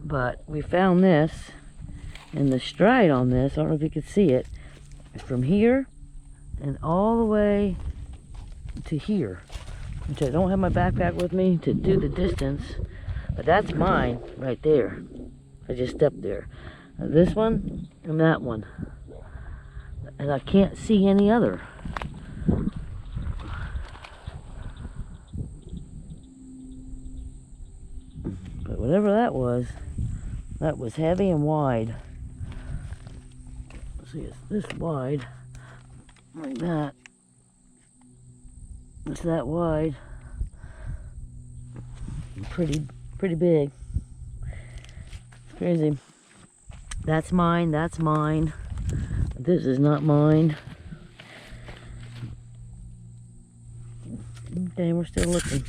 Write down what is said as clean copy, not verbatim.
But we found this, and the stride on this, I don't know if you can see it, is from here and all the way to here. Which I don't have my backpack with me to do the distance, but that's mine right there. I just stepped there. This one and that one. And I can't see any other. But whatever that was heavy and wide. Let's see, it's this wide, like that. It's that wide. Pretty big. It's crazy. That's mine, that's mine. This is not mine. Okay, we're still looking.